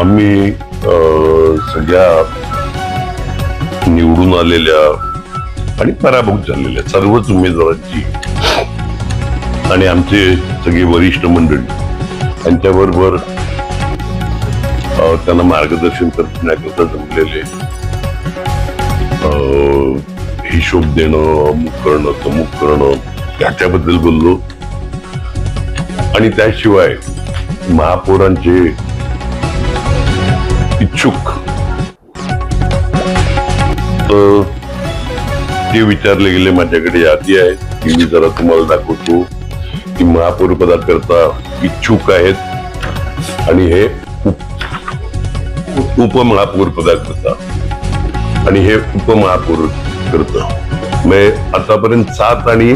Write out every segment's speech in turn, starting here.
आम्ही सगळ्या निवडून आलेल्या आणि पराभूत झालेल्या सर्वच उमेदवारांची आणि आमचे सगळे वरिष्ठ मंडळी यांच्याबरोबर त्यांना मार्गदर्शन करण्याकरता जमलेले हिशोब देणं, अमुक करणं, तमुक करणं याच्याबद्दल बोललो. आणि त्याशिवाय महापौरांचे इच्छुक ते विचारले गेले. माझ्याकडे यादी आहे की मी जरा तुम्हाला दाखवतो की महापौर पदाकरता इच्छुक आहेत आणि हे उपमहापौर पदाकरता आणि हे उपमहापौर करतं. आतापर्यंत 7 आणि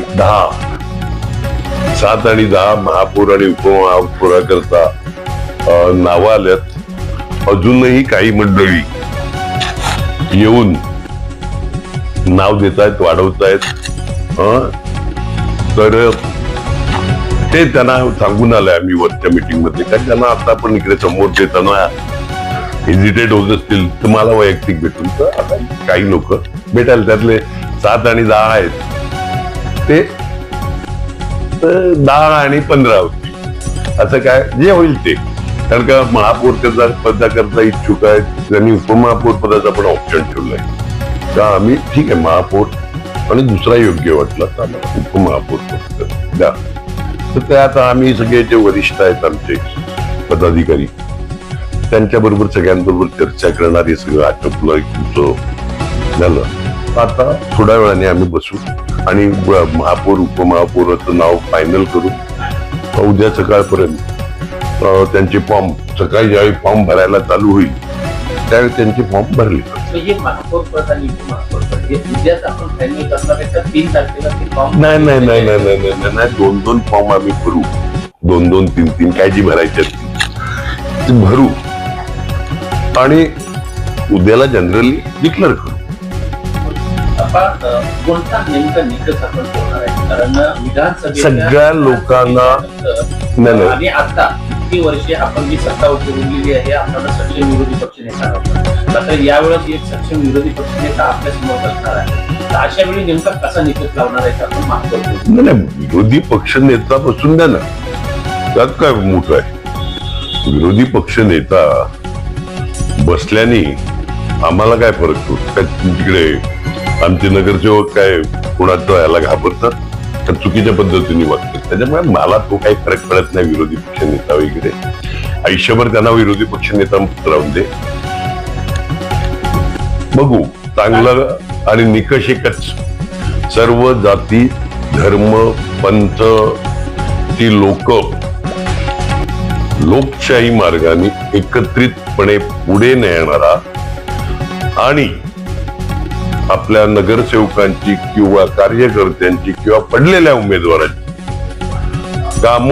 10 महापौर आणि उपमहापौराकरता नावं आल्यात. अजूनही काही मंडळी येऊन नाव देतायत, वाढवतायत. तर ते त्यांना सांगून आलंय आम्ही वरच्या मीटिंग मध्ये, कारण त्यांना आता पण इकडे समोर देताना हेजिटेट होत असतील तर मला वैयक्तिक भेटून. तर आता काही लोक भेटायला त्यातले 7 आणि 10 आहेत ते 10 आणि 15 होती असं काय जे होईल ते. कारण का महापौर पदाकरता इच्छुक आहेत, त्यांनी उपमहापौर पदाचा पण ऑप्शन ठेवलाय. तर आम्ही ठीक आहे महापौर आणि दुसरा योग्य वाटला तर आम्हाला उपमहापौर पद द्या. तर ते आता आम्ही सगळे जे वरिष्ठ आहेत आमचे पदाधिकारी त्यांच्याबरोबर सगळ्यांबरोबर चर्चा करणार. हे सगळं आटोपलं झालं. आता थोड्या वेळाने आम्ही बसू आणि महापौर उपमहापौराचं नाव फायनल करू. उद्या सकाळपर्यंत त्यांचे फॉर्म, सकाळी ज्यावेळी फॉर्म भरायला चालू होईल त्यावेळी त्यांचे फॉर्म भरले. नाही 2 फॉर्म आम्ही भरू. 2 3 काय जी भरायची ती भरू आणि उद्याला जनरली डिक्लेअर करू. कोणता नेमका निकष आपण ठेवणार आहे? कारण विधानसभेच्या सगळ्या लोकांना आणि आता किती वर्षे आपण जी सत्ता उतरवलेली आहे, आपल्याला सक्षम विरोधी पक्षनेता होता. आता यावेळेस एक सक्षम विरोधी पक्षनेता आपल्या समोर असणार आहे. तर अशा वेळी नेमका कसा निकष लावणार आहे आपण माफ करतो? नाही, विरोधी पक्षनेता बसून द्या ना, त्यात काय मोठं आहे. विरोधी पक्षनेता बसल्याने आम्हाला काय फरक पडतो? तिकडे आमचे नगरसेवक काय कोणाचं याला घाबरतात तर चुकीच्या पद्धतीने वागतात. त्याच्यामुळे मला तो काही फरक पडत नाही विरोधी पक्ष नेता वगैरे. आयुष्यभर त्यांना विरोधी पक्ष नेता राहून दे. बघू चांगलं. आणि निकष एकच, सर्व जाती धर्म पंथ ती लोक लोकशाही मार्गाने एकत्रितपणे पुढे नेणारा आणि आपल्या नगरसेवकांची किंवा कार्यकर्त्यांची किंवा पडलेल्या उमेदवारांची काम,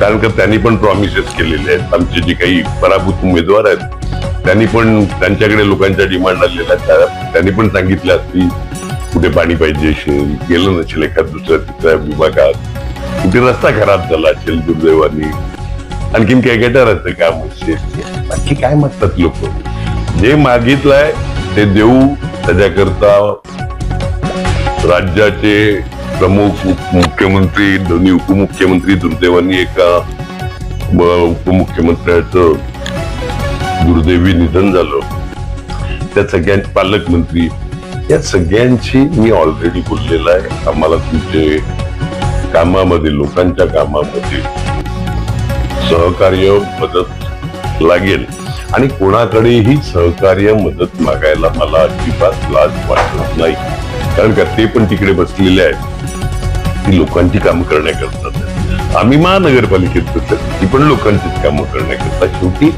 कारण का त्यांनी पण प्रॉमिसेस केलेले आहेत. आमचे जे काही पराभूत उमेदवार आहेत त्यांनी पण त्यांच्याकडे लोकांच्या डिमांड आलेल्या आहेत. त्यांनी पण सांगितलं की कुठे पाणी पाहिजे असेल, गेलं नसेल एखाद दुसऱ्या तिसऱ्या विभागात, कुठे रस्ता खराब झाला असेल दुर्दैवानी, आणखीन काय गटाराचं काम असेल, बाकी काय म्हणतात लोक, जे मागितलंय ते देऊ. त्याच्याकरता राज्याचे प्रमुख मुख्यमंत्री, दोन्ही उपमुख्यमंत्री, दुर्दैवानी एका उपमुख्यमंत्र्याचं दुर्दैवी निधन झालं, त्या सगळ्यांचे पालकमंत्री, या सगळ्यांशी मी ऑलरेडी बोललेला आहे. आम्हाला तुमचे कामामध्ये, लोकांच्या कामामध्ये सहकार्य मदत लागेल आणि कोणाकडेही सहकार्य मदत मागायला मला अजिबात लाज वाटत नाही. कारण का ते पण तिकडे बसलेले आहेत, ती लोकांची कामं करण्याकरता. आम्ही महानगरपालिकेत बसतो, ती पण लोकांचीच कामं करण्याकरता. शेवटी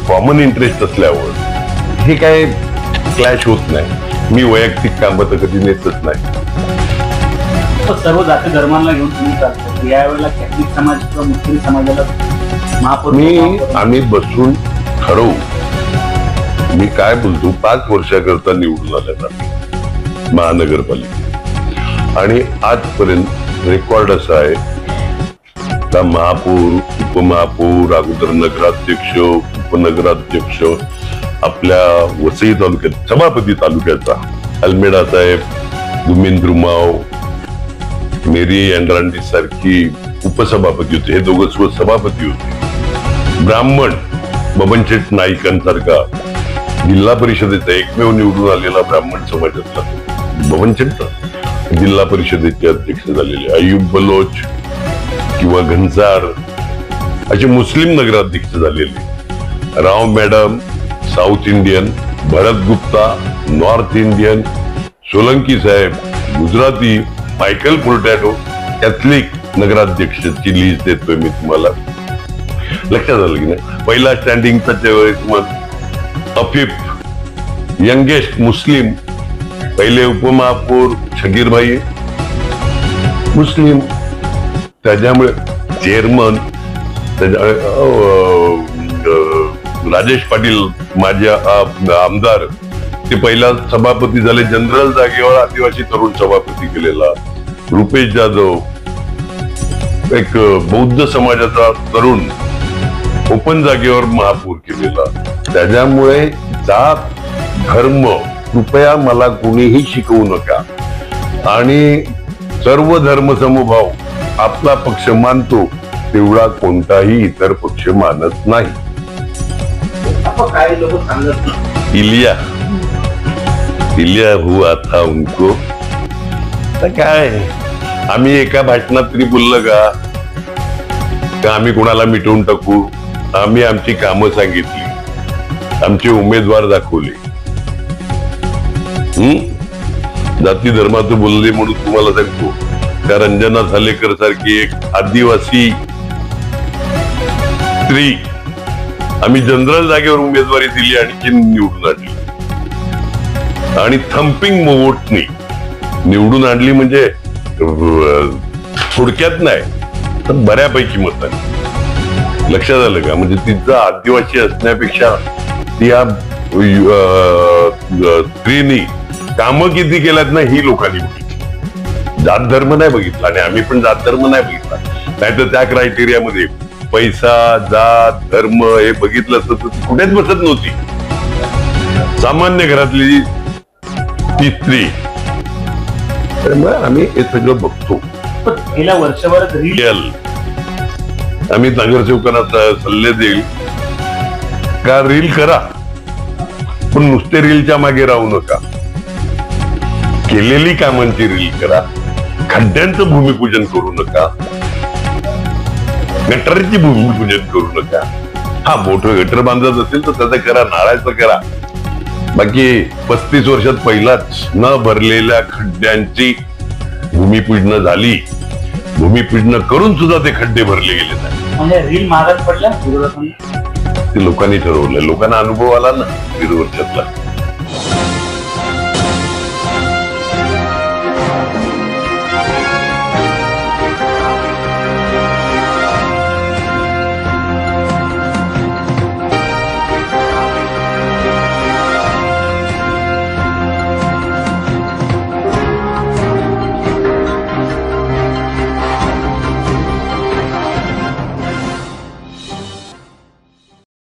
कॉमन इंटरेस्ट असल्यावर हे काय क्लॅश होत नाही. मी वैयक्तिक कामं तर कधी नेतच नाही. सर्व जाती धर्मांना घेऊन तुम्ही चालतो. यावेळेला कॅथलिक समाज किंवा मुस्लिम समाजाला आम्ही बसून ठरवू. मी काय बोलतो, 5 वर्षाकरता निवडून आल्या महानगरपालिका आणि आजपर्यंत रेकॉर्ड असा आहे का महापौर उपमहापौर, अगोदर नगराध्यक्ष, उपनगराध्यक्ष, आपल्या वसई तालुक्यात सभापती तालुक्याचा अल्मेडा साहेब, गुमिंद्र माव, मेरी अँड्रांडी सारखी उपसभापती होते. हे दोघं सभापती होते. ब्राह्मण बबनशेठ नाईकांसारखा जिल्हा परिषदेचा एकमेव निवडून आलेला ब्राह्मण समाजातला बबनशेठ जिल्हा परिषदेचे अध्यक्ष झालेले. अय्यूब बलोच किंवा घनसार असे मुस्लिम नगराध्यक्ष झालेले. राव मॅडम साऊथ इंडियन, भरत गुप्ता नॉर्थ इंडियन, सोलंकी साहेब गुजराती, मायकल फुर्टॅटो कॅथलिक नगराध्यक्षाची लिस्ट देतोय मी तुम्हाला. लक्षात आलं की नाही. पहिला स्टँडिंगचा वेळेस मग अफीफ यंगेस्ट मुस्लिम, पहिले उपमहापौर शकीरभाई मुस्लिम, त्याच्यामुळे चेअरमन राजेश पाटील माझे आमदार, ते पहिला सभापती झाले. जनरल जागेवर आदिवासी तरुण सभापती केलेला. रुपेश जाधव एक बौद्ध समाजाचा तरुण ओपन जागेवर महापौर केलेला. त्याच्यामुळे जात धर्म कृपया मला कुणीही शिकवू नका. आणि सर्व धर्म समभाव आपला पक्ष मानतो तेवढा कोणताही इतर पक्ष मानत नाही. काही लोक सांगत इलिया हुआ था उनको. तर काय आम्ही एका भाषणात तरी बोललं का आम्ही कोणाला मिटवून टाकू. आम्ही आमची कामं सांगितली, आमचे उमेदवार दाखवले. जाती धर्माचं बोलले म्हणून तुम्हाला सांगतो त्या रंजना झालेकर सारखी एक आदिवासी स्त्री आम्ही जनरल जागेवर उमेदवारी दिली, आणखी निवडून आणली. आणि थम्पिंग वोटनी निवडून आणली. म्हणजे थोडक्यात नाही तर बऱ्यापैकी मतांनी. लक्षात आलं का. म्हणजे तिचा आदिवासी असण्यापेक्षा त्या स्त्रीनी कामं किती केल्यात ना ही लोकांनी बघितली. जात धर्म नाही बघितला आणि आम्ही पण जात धर्म नाही बघितला. नाहीतर त्या क्रायटेरियामध्ये पैसा, जात, धर्म हे बघितलं असतं तर कुठेच बसत नव्हती. सामान्य घरातली ती स्त्री. त्यामुळे आम्ही हे सगळं बघतो. गेल्या वर्षभरात रिअल आम्ही नगरसेवकांना सल्ले देईल का रील करा, पण नुसते रीलच्या मागे राहू नका. केलेली कामांची रील करा. खड्ड्यांचं भूमिपूजन करू नका, गटरची भूमिपूजन करू नका. हा मोठं गटर बांधत असेल तर त्याचं करा, नाळाचं करा. बाकी 35 वर्षात पहिलाच न भरलेल्या खड्ड्यांची भूमिपूजन झाली. भूमिपूजन करून सुद्धा ते खड्डे भरले गेले नाही. म्हणजे रील महागात पडल्या ते लोकांनी ठरवलं. लोकांना अनुभव आला ना 1.5 वर्षातला.